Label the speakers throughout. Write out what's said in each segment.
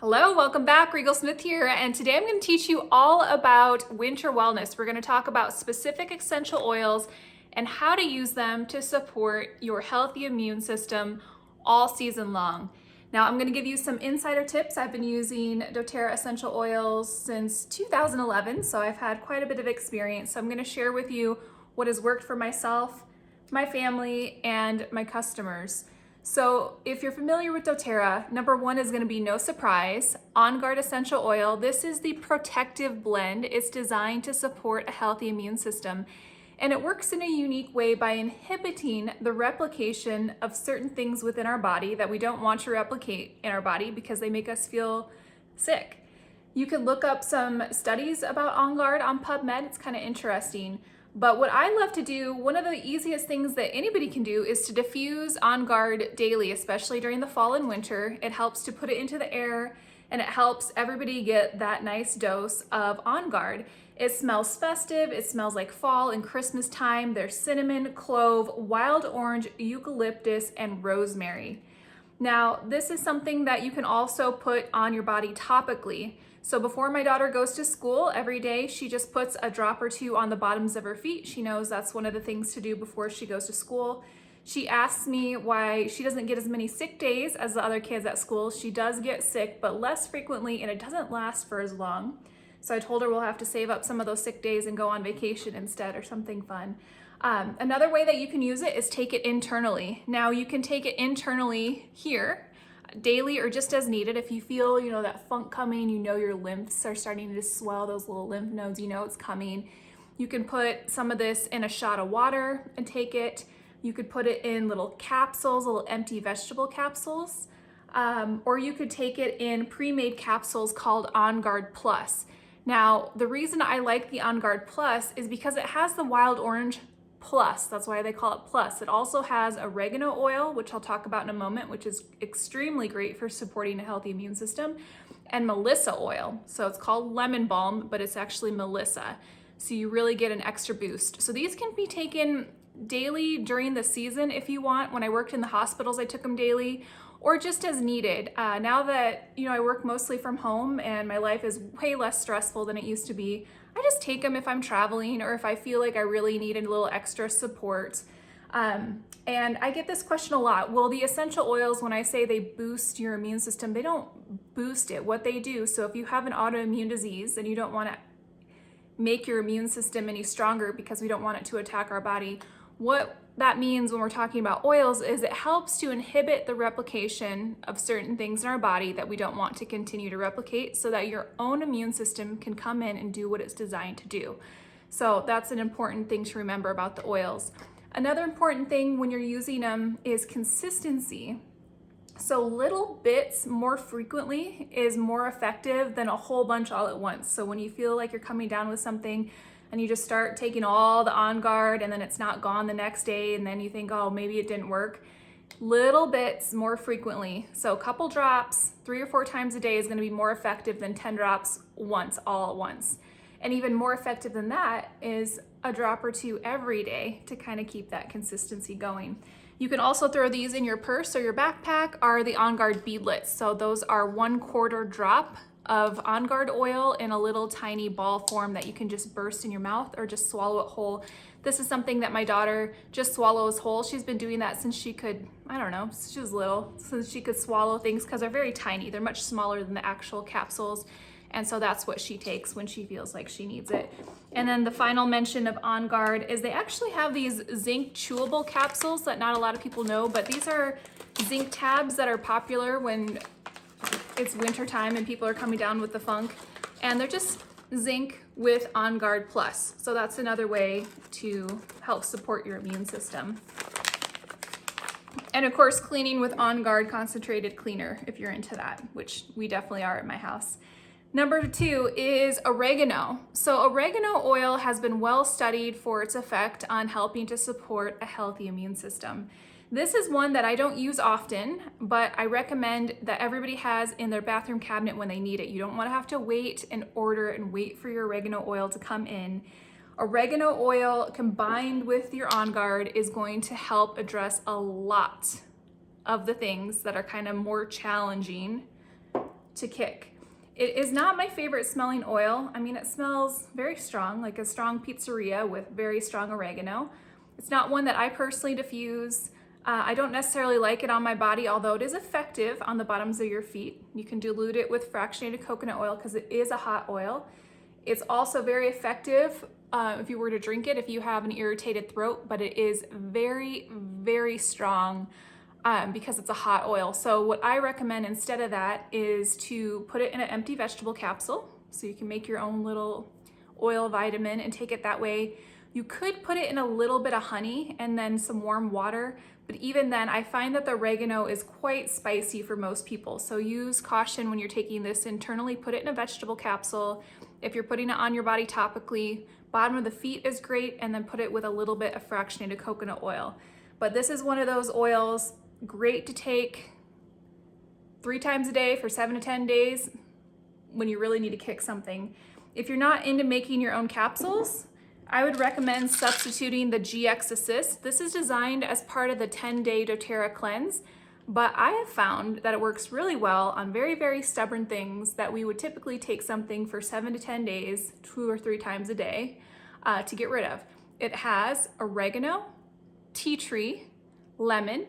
Speaker 1: Hello, welcome back. Rigel Smith here, and today I'm going to teach you all about winter wellness. We're going to talk about specific essential oils and how to use them to support your healthy immune system all season long. Now, I'm going to give you some insider tips. I've been using doTERRA essential oils since 2011, so I've had quite a bit of experience. So I'm going to share with you what has worked for myself, my family, and my customers. So if you're familiar with doTERRA, number one is going to be no surprise, On Guard Essential Oil. This is the protective blend. It's designed to support a healthy immune system. And it works in a unique way by inhibiting the replication of certain things within our body that we don't want to replicate in our body because they make us feel sick. You can look up some studies about On Guard on PubMed. It's kind of interesting. But what I love to do, one of the easiest things that anybody can do is to diffuse On Guard daily, especially during the fall and winter. It helps to put it into the air and it helps everybody get that nice dose of On Guard. It smells festive, it smells like fall and Christmas time. There's cinnamon, clove, wild orange, eucalyptus, and rosemary. Now, this is something that you can also put on your body topically. So before my daughter goes to school every day, she just puts a drop or two on the bottoms of her feet. She knows that's one of the things to do before she goes to school. She asks me why she doesn't get as many sick days as the other kids at school. She does get sick, but less frequently, and it doesn't last for as long. So I told her we'll have to save up some of those sick days and go on vacation instead or something fun. Another way that you can use it is take it internally. Now you can take it internally here, daily or just as needed. If you feel, that funk coming, your lymphs are starting to swell, those little lymph nodes, it's coming. You can put some of this in a shot of water and take it. You could put it in little capsules, little empty vegetable capsules, or you could take it in pre-made capsules called On Guard Plus. Now, the reason I like the On Guard Plus is because it has the wild orange plus. That's why they call it plus. It also has oregano oil, which I'll talk about in a moment, which is extremely great for supporting a healthy immune system, and melissa oil. So it's called lemon balm, but it's actually melissa. So you really get an extra boost. So these can be taken daily during the season if you want. When I worked in the hospitals, I took them daily, or just as needed. Now that I work mostly from home and my life is way less stressful than it used to be, I just take them if I'm traveling or if I feel like I really need a little extra support. And I get this question a lot. Well, the essential oils, when I say they boost your immune system, they don't boost it. What they do, so if you have an autoimmune disease and you don't want to make your immune system any stronger because we don't want it to attack our body, what that means when we're talking about oils is it helps to inhibit the replication of certain things in our body that we don't want to continue to replicate so that your own immune system can come in and do what it's designed to do. So that's an important thing to remember about the oils. Another important thing when you're using them is consistency. So little bits more frequently is more effective than a whole bunch all at once. So when you feel like you're coming down with something and you just start taking all the On Guard and then it's not gone the next day and then you think, oh, maybe it didn't work. Little bits more frequently. So a couple drops 3 or 4 times a day is going to be more effective than 10 drops once, all at once. And even more effective than that is a drop or 2 every day to kind of keep that consistency going. You can also throw these in your purse or your backpack, are the On Guard beadlets. So those are 1/4 drop of On Guard oil in a little tiny ball form that you can just burst in your mouth or just swallow it whole. This is something that my daughter just swallows whole. She's been doing that since she could, she was little, since she could swallow things because they're very tiny. They're much smaller than the actual capsules. And so that's what she takes when she feels like she needs it. And then the final mention of On Guard is they actually have these zinc chewable capsules that not a lot of people know, but these are zinc tabs that are popular when it's winter time and people are coming down with the funk, and they're just zinc with On Guard Plus. So that's another way to help support your immune system. And of course, cleaning with On Guard concentrated cleaner if you're into that, which we definitely are at my house. Number 2 is oregano. So oregano oil has been well studied for its effect on helping to support a healthy immune system. This is one that I don't use often, but I recommend that everybody has in their bathroom cabinet when they need it. You don't want to have to wait and order and wait for your oregano oil to come in. Oregano oil combined with your On Guard is going to help address a lot of the things that are kind of more challenging to kick. It is not my favorite smelling oil. I mean, it smells very strong, like a strong pizzeria with very strong oregano. It's not one that I personally diffuse. I don't necessarily like it on my body, although it is effective on the bottoms of your feet. You can dilute it with fractionated coconut oil because it is a hot oil. It's also very effective if you were to drink it, if you have an irritated throat, but it is very, very strong because it's a hot oil. So what I recommend instead of that is to put it in an empty vegetable capsule. So you can make your own little oil vitamin and take it that way. You could put it in a little bit of honey and then some warm water, but even then I find that the oregano is quite spicy for most people. So use caution when you're taking this internally. Put it in a vegetable capsule. If you're putting it on your body topically, bottom of the feet is great, and then put it with a little bit of fractionated coconut oil. But this is one of those oils, great to take 3 times a day for 7 to 10 days when you really need to kick something. If you're not into making your own capsules, I would recommend substituting the GX Assist. This is designed as part of the 10-day doTERRA cleanse, but I have found that it works really well on very, very stubborn things that we would typically take something for 7 to 10 days, 2 or 3 times a day to get rid of. It has oregano, tea tree, lemon,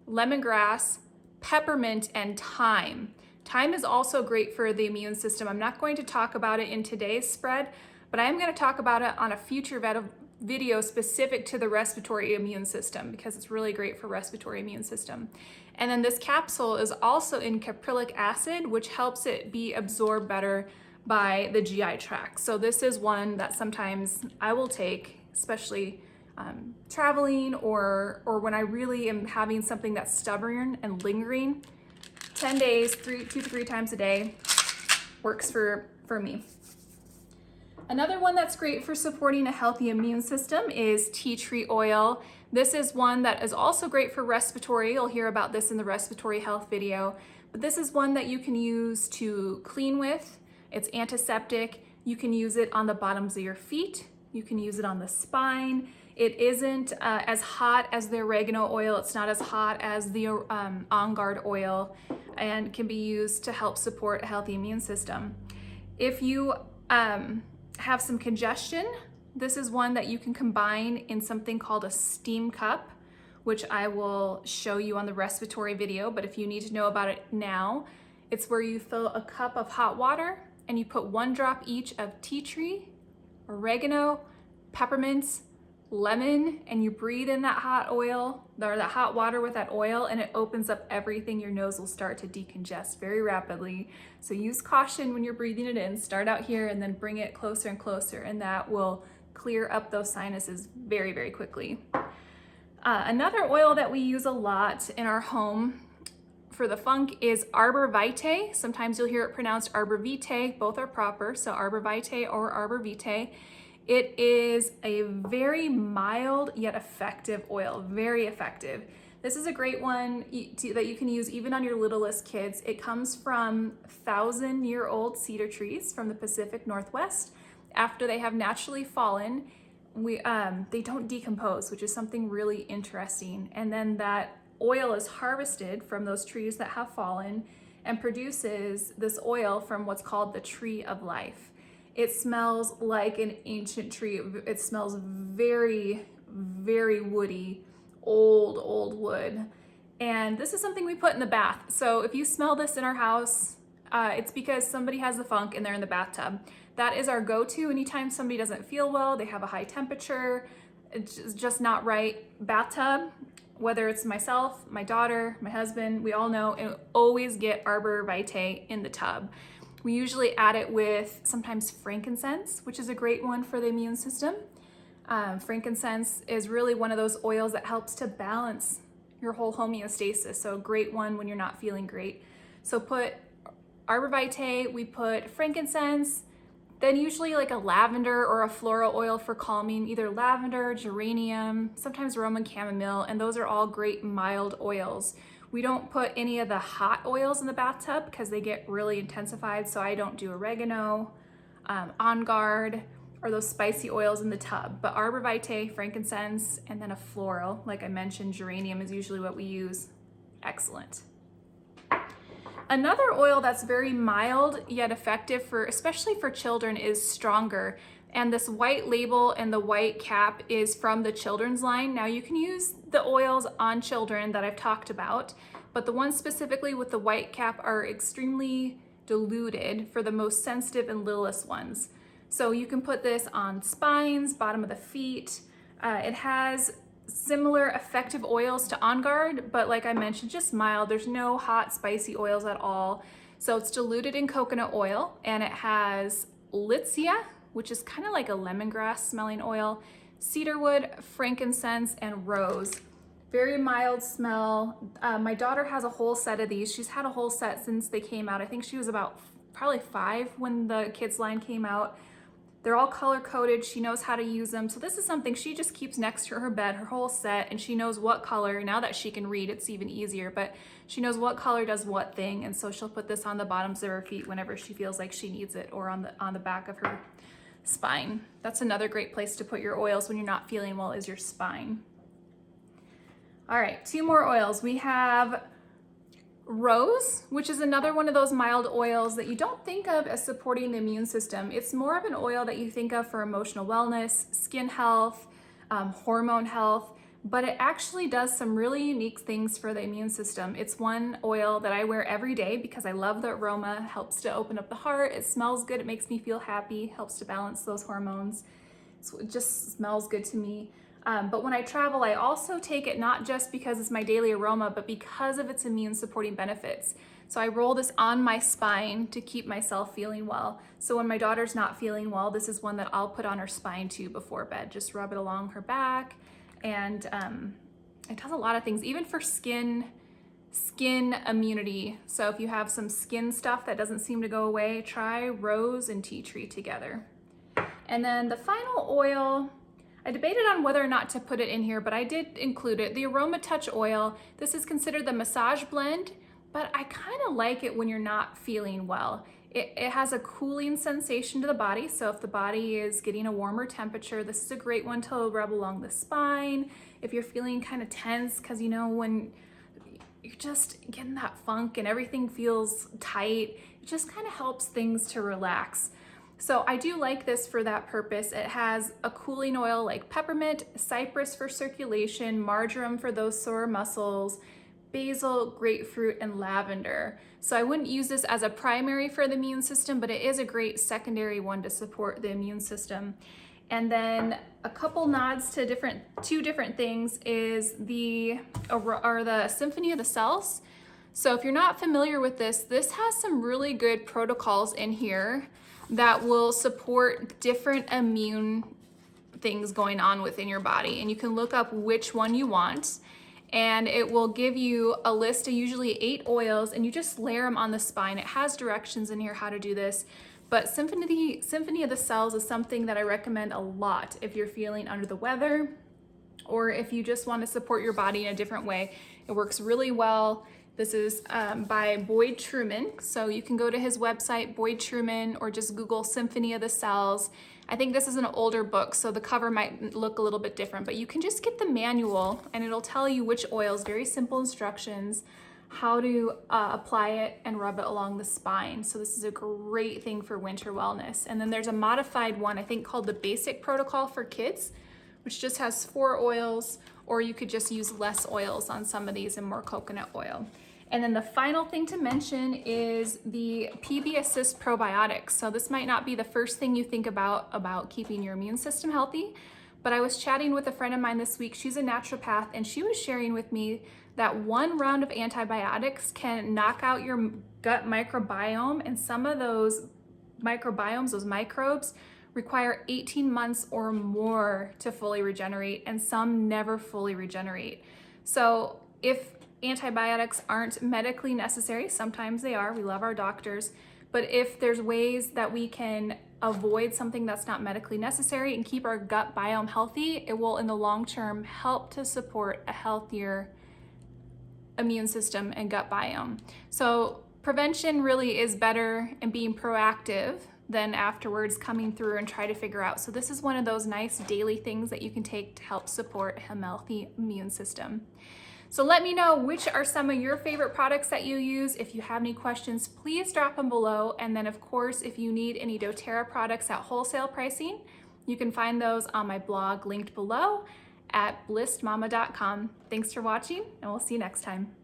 Speaker 1: lemongrass, peppermint, and thyme. Thyme is also great for the immune system. I'm not going to talk about it in today's spread, but I am going to talk about it on a future video specific to the respiratory immune system because it's really great for respiratory immune system. And then this capsule is also in caprylic acid, which helps it be absorbed better by the GI tract. So this is one that sometimes I will take, especially traveling or when I really am having something that's stubborn and lingering. 10 days, 2 to 3 times a day works for me. Another one that's great for supporting a healthy immune system is tea tree oil. This is one that is also great for respiratory. You'll hear about this in the respiratory health video, but this is one that you can use to clean with. It's antiseptic. You can use it on the bottoms of your feet. You can use it on the spine. It isn't as hot as the oregano oil. It's not as hot as the On Guard oil, and can be used to help support a healthy immune system. If you have some congestion, this is one that you can combine in something called a steam cup, which I will show you on the respiratory video, but if you need to know about it now, it's where you fill a cup of hot water and you put 1 drop each of tea tree, oregano, peppermints, lemon, and you breathe in that hot oil or that hot water with that oil, and it opens up everything. Your nose will start to decongest very rapidly. So use caution when you're breathing it in. Start out here and then bring it closer and closer, and that will clear up those sinuses very, very quickly. Another oil that we use a lot in our home for the funk is Arborvitae. Sometimes you'll hear it pronounced Arborvitae. Both are proper, so Arborvitae or Arborvitae. It is a very mild yet effective oil, very effective. This is a great one that you can use even on your littlest kids. It comes from 1,000-year-old cedar trees from the Pacific Northwest. After they have naturally fallen, they don't decompose, which is something really interesting. And then that oil is harvested from those trees that have fallen and produces this oil from what's called the tree of life. It smells like an ancient tree. It smells very, very woody, old wood. And this is something we put in the bath. So if you smell this in our house, it's because somebody has the funk and they're in the bathtub. That is our go-to anytime somebody doesn't feel well, they have a high temperature, it's just not right. Bathtub, whether it's myself, my daughter, my husband, we all know, and always get Arborvitae in the tub. We usually add it with sometimes frankincense, which is a great one for the immune system. Frankincense is really one of those oils that helps to balance your whole homeostasis. So a great one when you're not feeling great. So put Arborvitae, we put frankincense, then usually like a lavender or a floral oil for calming, either lavender, geranium, sometimes Roman chamomile, and those are all great mild oils. We don't put any of the hot oils in the bathtub because they get really intensified, so I don't do oregano, On Guard, or those spicy oils in the tub. But Arborvitae, frankincense, and then a floral, like I mentioned, geranium is usually what we use. Excellent. Another oil that's very mild yet effective for, especially for children, is Stronger. And this white label and the white cap is from the children's line. Now you can use the oils on children that I've talked about, but the ones specifically with the white cap are extremely diluted for the most sensitive and littlest ones. So you can put this on spines, bottom of the feet. It has similar effective oils to On Guard, but like I mentioned, just mild. There's no hot, spicy oils at all. So it's diluted in coconut oil, and it has Litsea, which is kind of like a lemongrass smelling oil, cedarwood, frankincense, and rose. Very mild smell. My daughter has a whole set of these. She's had a whole set since they came out. I think she was about probably 5 when the kids line came out. They're all color coded. She knows how to use them. So this is something she just keeps next to her bed, her whole set, and she knows what color. Now that she can read, it's even easier, but she knows what color does what thing. And so she'll put this on the bottoms of her feet whenever she feels like she needs it, or on the back of her spine. That's another great place to put your oils when you're not feeling well, is your spine. All right, 2 more oils. We have Rose, which is another one of those mild oils that you don't think of as supporting the immune system. It's more of an oil that you think of for emotional wellness, skin health, hormone health, but it actually does some really unique things for the immune system. It's one oil that I wear every day because I love the aroma. It helps to open up the heart. It smells good. It makes me feel happy, helps to balance those hormones. It just smells good to me. But when I travel, I also take it not just because it's my daily aroma, but because of its immune supporting benefits. So I roll this on my spine to keep myself feeling well. So when my daughter's not feeling well, this is one that I'll put on her spine too before bed. Just rub it along her back. And it does a lot of things, even for skin immunity. So if you have some skin stuff that doesn't seem to go away, try rose and tea tree together. And then the final oil, I debated on whether or not to put it in here, but I did include it. The AromaTouch oil. This is considered the massage blend, but I kind of like it when you're not feeling well. It has a cooling sensation to the body, so if the body is getting a warmer temperature, this is a great one to rub along the spine. If you're feeling kind of tense, because you know when you're just getting that funk and everything feels tight, it just kind of helps things to relax. So I do like this for that purpose. It has a cooling oil like peppermint, cypress for circulation, marjoram for those sore muscles, basil, grapefruit, and lavender. So I wouldn't use this as a primary for the immune system, but it is a great secondary one to support the immune system. And then a couple nods to two different things is the Symphony of the Cells. So if you're not familiar with this has some really good protocols in here that will support different immune things going on within your body. And you can look up which one you want, and it will give you a list of usually 8 oils, and you just layer them on the spine. It has directions in here how to do this, but Symphony of the Cells is something that I recommend a lot if you're feeling under the weather, or if you just want to support your body in a different way. It works really well. This is by Boyd Truman. So you can go to his website, Boyd Truman, or just Google Symphony of the Cells. I think this is an older book, so the cover might look a little bit different, but you can just get the manual and it'll tell you which oils, very simple instructions, how to apply it and rub it along the spine. So this is a great thing for winter wellness. And then there's a modified one, I think called the Basic Protocol for Kids, which just has 4 oils, or you could just use less oils on some of these and more coconut oil. And then the final thing to mention is the PB Assist probiotics. So this might not be the first thing you think about keeping your immune system healthy, but I was chatting with a friend of mine this week. She's a naturopath, and she was sharing with me that 1 round of antibiotics can knock out your gut microbiome, and some of those microbiomes, those microbes, require 18 months or more to fully regenerate, and some never fully regenerate. So if antibiotics aren't medically necessary, sometimes they are, we love our doctors, but if there's ways that we can avoid something that's not medically necessary and keep our gut biome healthy, it will in the long term help to support a healthier immune system and gut biome. So prevention really is better and being proactive than afterwards coming through and try to figure out. So this is one of those nice daily things that you can take to help support a healthy immune system. So let me know which are some of your favorite products that you use. If you have any questions, please drop them below. And then of course, if you need any doTERRA products at wholesale pricing, you can find those on my blog linked below at blissedmama.com. Thanks for watching, and we'll see you next time.